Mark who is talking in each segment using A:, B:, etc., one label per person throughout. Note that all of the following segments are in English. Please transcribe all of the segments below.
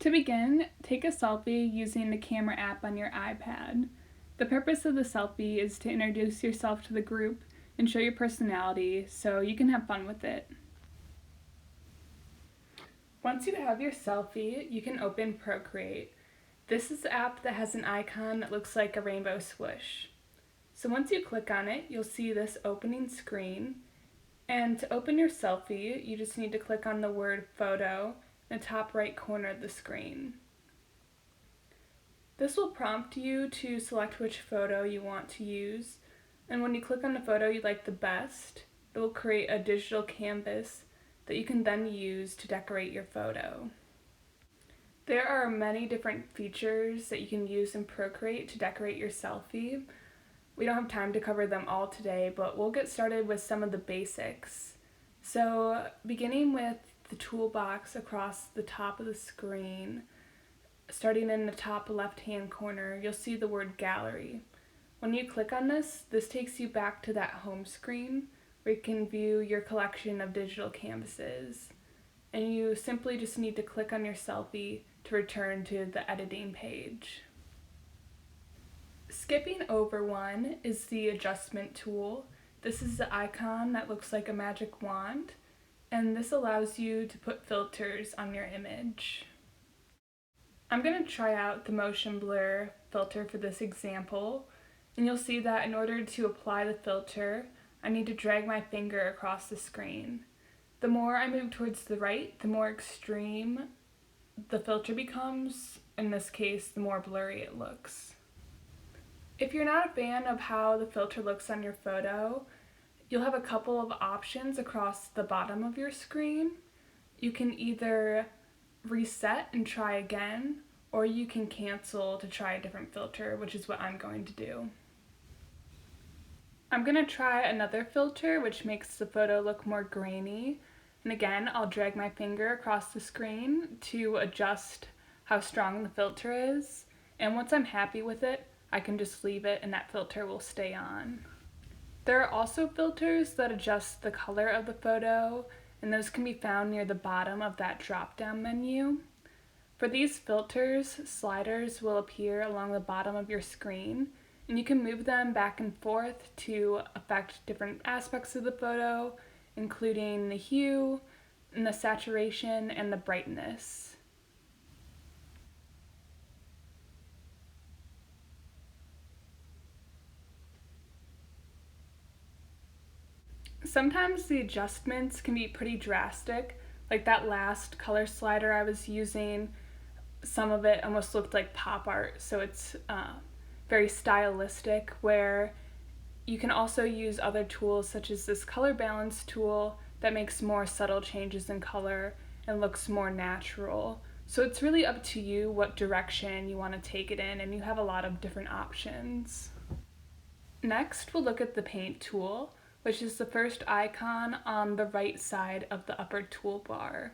A: To begin, take a selfie using the camera app on your iPad. The purpose of the selfie is to introduce yourself to the group and show your personality so you can have fun with it. Once you have your selfie, you can open Procreate. This is the app that has an icon that looks like a rainbow swoosh. So once you click on it, you'll see this opening screen. And to open your selfie, you just need to click on the word photo in the top right corner of the screen. This will prompt you to select which photo you want to use, and when you click on the photo you like the best, it will create a digital canvas that you can then use to decorate your photo. There are many different features that you can use in Procreate to decorate your selfie. We don't have time to cover them all today, but we'll get started with some of the basics. So, beginning with the toolbox across the top of the screen, starting in the top left-hand corner, you'll see the word Gallery. When you click on this takes you back to that home screen where you can view your collection of digital canvases. And you simply just need to click on your selfie to return to the editing page. Skipping over one is the adjustment tool. This is the icon that looks like a magic wand, and this allows you to put filters on your image. I'm going to try out the motion blur filter for this example, and you'll see that in order to apply the filter, I need to drag my finger across the screen. The more I move towards the right, the more extreme the filter becomes. In this case, the more blurry it looks. If you're not a fan of how the filter looks on your photo, you'll have a couple of options across the bottom of your screen. You can either reset and try again, or you can cancel to try a different filter, which is what I'm going to do. I'm going to try another filter which makes the photo look more grainy, and again I'll drag my finger across the screen to adjust how strong the filter is, and once I'm happy with it, I can just leave it and that filter will stay on. There are also filters that adjust the color of the photo, and those can be found near the bottom of that drop-down menu. For these filters, sliders will appear along the bottom of your screen, and you can move them back and forth to affect different aspects of the photo, including the hue, and the saturation, and the brightness. Sometimes the adjustments can be pretty drastic, like that last color slider I was using, some of it almost looked like pop art, so it's very stylistic, where you can also use other tools such as this color balance tool that makes more subtle changes in color and looks more natural. So it's really up to you what direction you want to take it in, and you have a lot of different options. Next, we'll look at the paint tool, which is the first icon on the right side of the upper toolbar.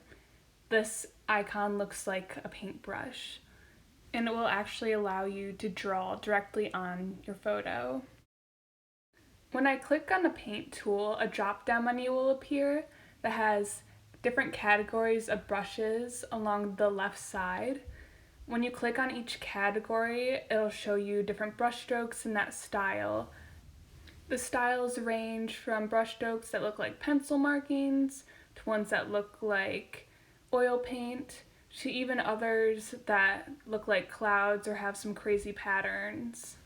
A: This icon looks like a paintbrush, and it will actually allow you to draw directly on your photo. When I click on the paint tool, a drop-down menu will appear that has different categories of brushes along the left side. When you click on each category, it'll show you different brush strokes in that style. The styles range from brush strokes that look like pencil markings to ones that look like oil paint to even others that look like clouds or have some crazy patterns.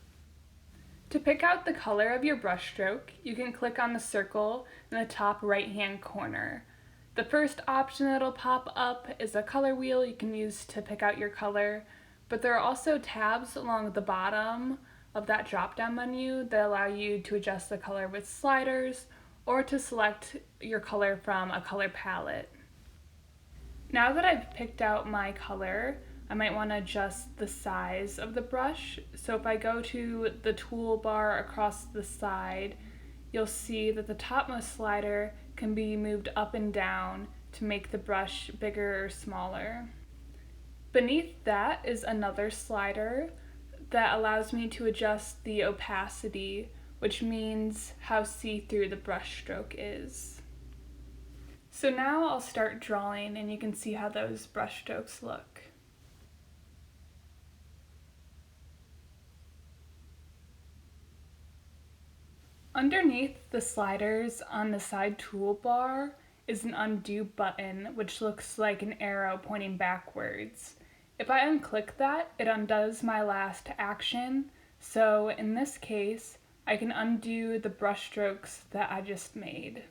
A: To pick out the color of your brush stroke, you can click on the circle in the top right-hand corner. The first option that'll pop up is a color wheel you can use to pick out your color, but there are also tabs along the bottom of that drop-down menu that allow you to adjust the color with sliders or to select your color from a color palette. Now that I've picked out my color, I might want to adjust the size of the brush. So if I go to the toolbar across the side, you'll see that the topmost slider can be moved up and down to make the brush bigger or smaller. Beneath that is another slider that allows me to adjust the opacity, which means how see-through the brush stroke is. So now I'll start drawing and you can see how those brush strokes look. Underneath the sliders on the side toolbar is an undo button, which looks like an arrow pointing backwards. If I unclick that, it undoes my last action, so in this case, I can undo the brushstrokes that I just made.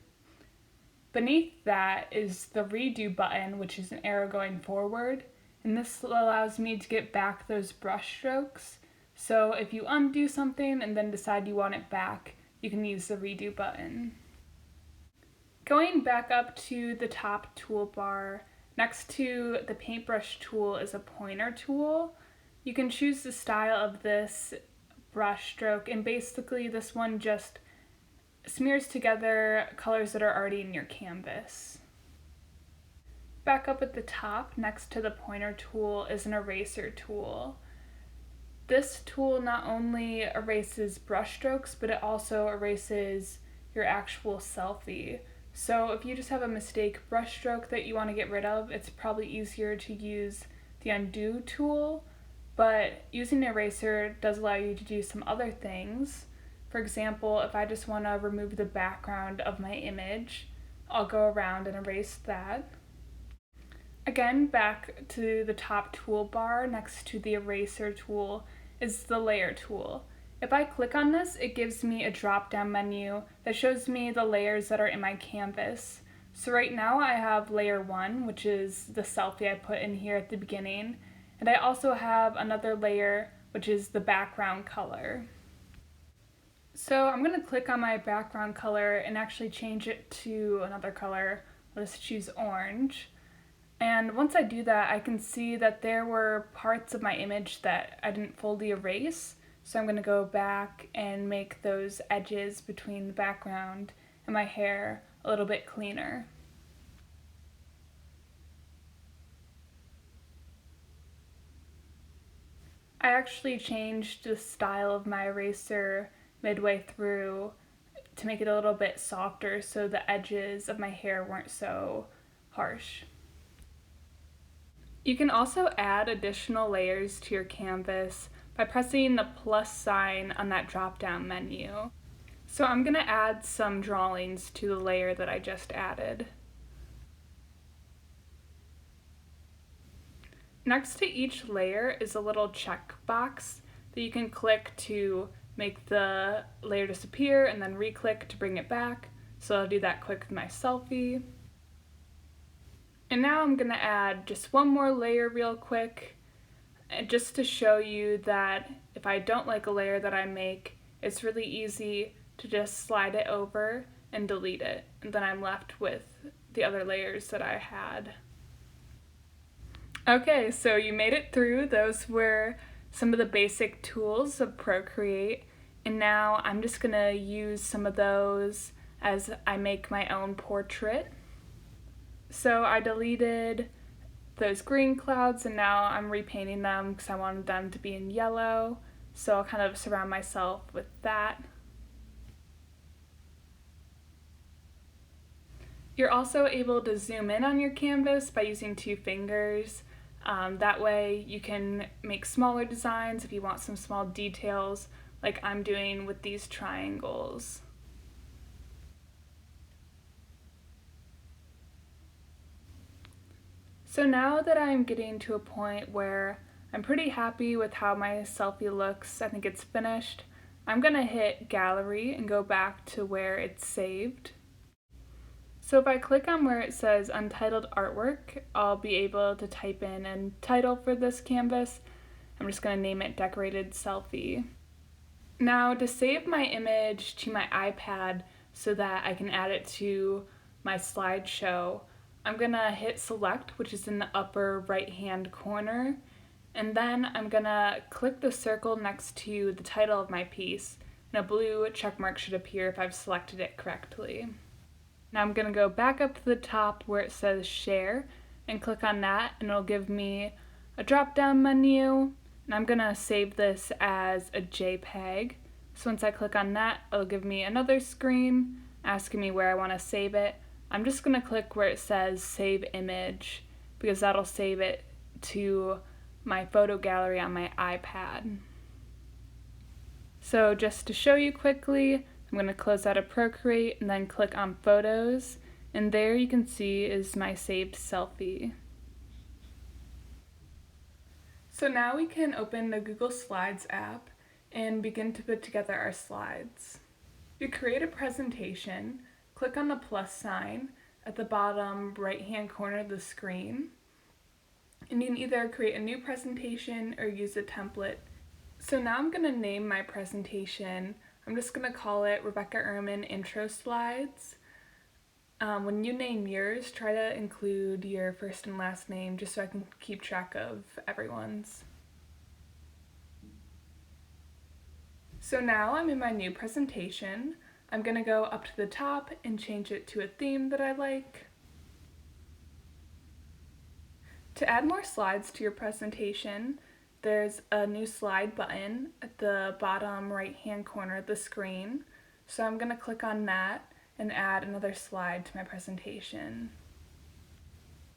A: Beneath that is the redo button, which is an arrow going forward, and this allows me to get back those brushstrokes. So if you undo something and then decide you want it back, you can use the redo button. Going back up to the top toolbar, next to the paintbrush tool is a pointer tool. You can choose the style of this brush stroke, and basically this one just smears together colors that are already in your canvas. Back up at the top, next to the pointer tool, is an eraser tool. This tool not only erases brush strokes, but it also erases your actual selfie. So if you just have a mistake brush stroke that you want to get rid of, it's probably easier to use the undo tool, but using an eraser does allow you to do some other things. For example, if I just want to remove the background of my image, I'll go around and erase that. Again, back to the top toolbar next to the eraser tool is the layer tool. If I click on this, it gives me a drop-down menu that shows me the layers that are in my canvas. So right now I have layer 1, which is the selfie I put in here at the beginning, and I also have another layer, which is the background color. So I'm going to click on my background color and actually change it to another color. I'll just choose orange. And once I do that, I can see that there were parts of my image that I didn't fully erase. So I'm going to go back and make those edges between the background and my hair a little bit cleaner. I actually changed the style of my eraser midway through to make it a little bit softer so the edges of my hair weren't so harsh. You can also add additional layers to your canvas by pressing the plus sign on that drop-down menu. So I'm going to add some drawings to the layer that I just added. Next to each layer is a little checkbox that you can click to make the layer disappear and then re-click to bring it back. So I'll do that quick with my selfie. And now I'm going to add just one more layer real quick, just to show you that if I don't like a layer that I make, it's really easy to just slide it over and delete it, and then I'm left with the other layers that I had. Okay, so you made it through. Those were some of the basic tools of Procreate, and now I'm just going to use some of those as I make my own portrait. So I deleted those green clouds and now I'm repainting them because I wanted them to be in yellow. So I'll kind of surround myself with that. You're also able to zoom in on your canvas by using 2 fingers. That way you can make smaller designs if you want some small details like I'm doing with these triangles. So now that I'm getting to a point where I'm pretty happy with how my selfie looks, I think it's finished, I'm going to hit gallery and go back to where it's saved. So if I click on where it says untitled artwork, I'll be able to type in a title for this canvas. I'm just going to name it decorated selfie. Now to save my image to my iPad so that I can add it to my slideshow, I'm going to hit select, which is in the upper right hand corner, and then I'm going to click the circle next to the title of my piece, and a blue check mark should appear if I've selected it correctly. Now I'm going to go back up to the top where it says share and click on that, and it'll give me a drop down menu, and I'm going to save this as a JPEG. So once I click on that, it'll give me another screen asking me where I want to save it. I'm just going to click where it says save image because that'll save it to my photo gallery on my iPad. So just to show you quickly, I'm going to close out of Procreate and then click on Photos, and there you can see is my saved selfie. So now we can open the Google Slides app and begin to put together our slides. To create a presentation, click on the plus sign at the bottom right-hand corner of the screen, and you can either create a new presentation or use a template. So now I'm going to name my presentation. I'm just going to call it Rebecca Ehrman Intro Slides. When you name yours, try to include your first and last name just so I can keep track of everyone's. So now I'm in my new presentation. I'm going to go up to the top and change it to a theme that I like. To add more slides to your presentation, there's a new slide button at the bottom right-hand corner of the screen. So I'm going to click on that and add another slide to my presentation.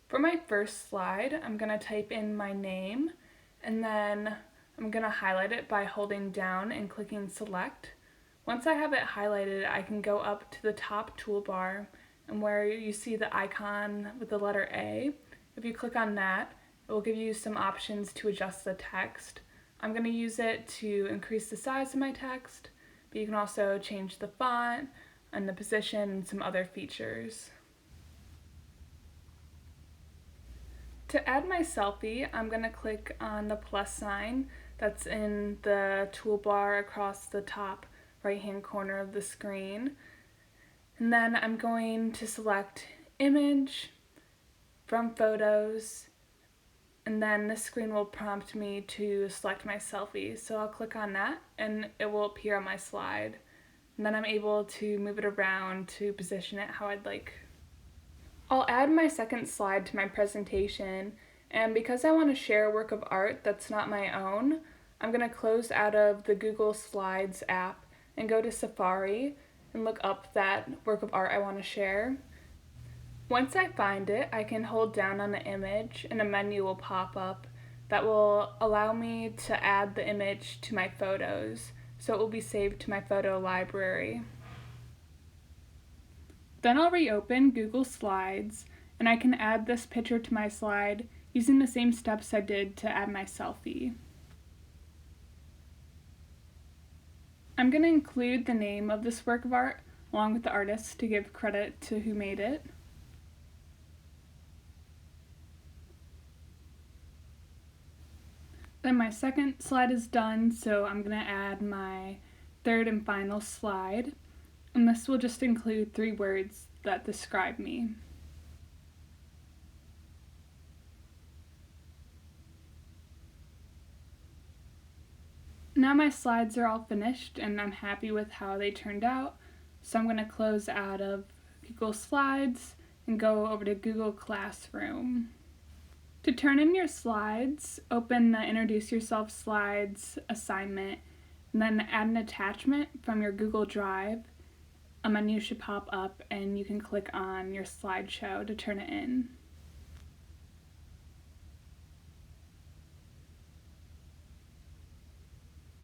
A: For my first slide, I'm going to type in my name, and then I'm going to highlight it by holding down and clicking select. Once I have it highlighted, I can go up to the top toolbar, and where you see the icon with the letter A, if you click on that, it will give you some options to adjust the text. I'm going to use it to increase the size of my text, but you can also change the font and the position and some other features. To add my selfie, I'm going to click on the plus sign that's in the toolbar across the top right-hand corner of the screen. And then I'm going to select Image from Photos, and then the screen will prompt me to select my selfie. So I'll click on that and it will appear on my slide. And then I'm able to move it around to position it how I'd like. I'll add my second slide to my presentation, and because I want to share a work of art that's not my own, I'm going to close out of the Google Slides app and go to Safari and look up that work of art I want to share. Once I find it, I can hold down on the image and a menu will pop up that will allow me to add the image to my photos, so it will be saved to my photo library. Then I'll reopen Google Slides and I can add this picture to my slide using the same steps I did to add my selfie. I'm going to include the name of this work of art along with the artist to give credit to who made it. Then my second slide is done, so I'm going to add my third and final slide, and this will just include 3 words that describe me. Now my slides are all finished and I'm happy with how they turned out, so I'm going to close out of Google Slides and go over to Google Classroom. To turn in your slides, open the Introduce Yourself Slides assignment, and then add an attachment from your Google Drive. A menu should pop up and you can click on your slideshow to turn it in.